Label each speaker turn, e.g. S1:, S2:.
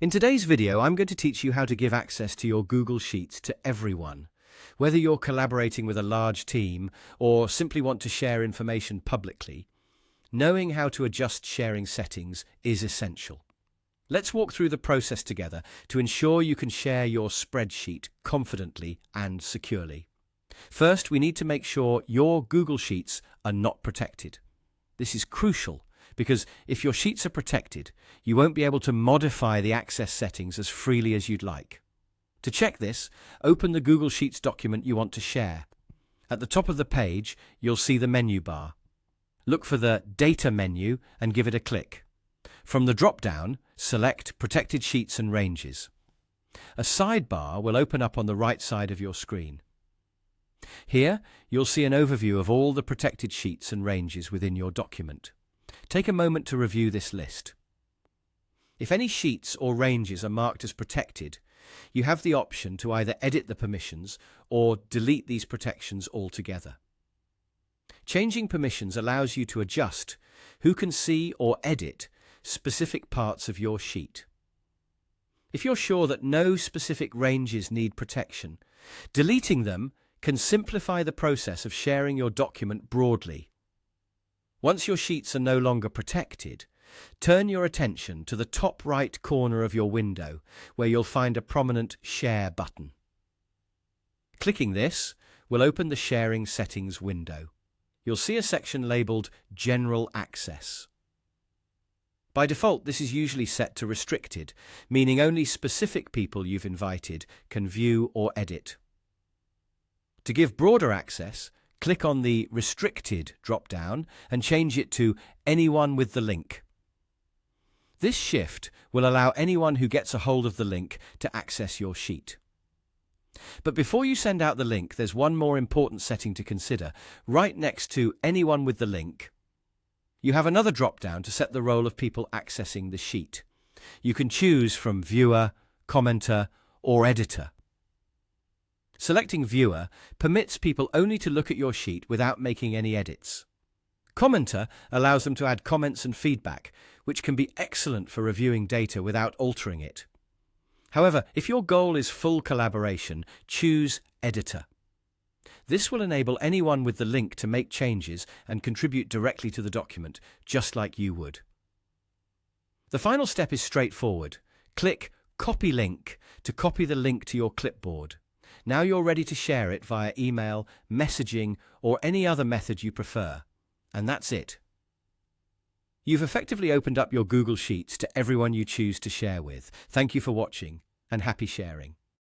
S1: In today's video, I'm going to teach you how to give access to your Google Sheets to everyone. Whether you're collaborating with a large team or simply want to share information publicly, knowing how to adjust sharing settings is essential. Let's walk through the process together to ensure you can share your spreadsheet confidently and securely. First, we need to make sure your Google Sheets are not protected. This is crucial because if your sheets are protected, you won't be able to modify the access settings as freely as you'd like. To check this, open the Google Sheets document you want to share. At the top of the page, you'll see the menu bar. Look for the Data menu and give it a click. From the drop-down, select Protected Sheets and Ranges. A sidebar will open up on the right side of your screen. Here, you'll see an overview of all the protected sheets and ranges within your document. Take a moment to review this list. If any sheets or ranges are marked as protected, you have the option to either edit the permissions or delete these protections altogether. Changing permissions allows you to adjust who can see or edit specific parts of your sheet. If you're sure that no specific ranges need protection, deleting them can simplify the process of sharing your document broadly. Once your sheets are no longer protected, turn your attention to the top right corner of your window, where you'll find a prominent Share button. Clicking this will open the Sharing Settings window. You'll see a section labeled General Access. By default, this is usually set to Restricted, meaning only specific people you've invited can view or edit. To give broader access, click on the Restricted drop-down and change it to Anyone with the link. This shift will allow anyone who gets a hold of the link to access your sheet. But before you send out the link, there's one more important setting to consider. Right next to Anyone with the link, you have another drop-down to set the role of people accessing the sheet. You can choose from Viewer, Commenter, or Editor. Selecting Viewer permits people only to look at your sheet without making any edits. Commenter allows them to add comments and feedback, which can be excellent for reviewing data without altering it. However, if your goal is full collaboration, choose Editor. This will enable anyone with the link to make changes and contribute directly to the document, just like you would. The final step is straightforward. Click Copy Link to copy the link to your clipboard. Now you're ready to share it via email, messaging, or any other method you prefer. And that's it. You've effectively opened up your Google Sheets to everyone you choose to share with. Thank you for watching, and happy sharing.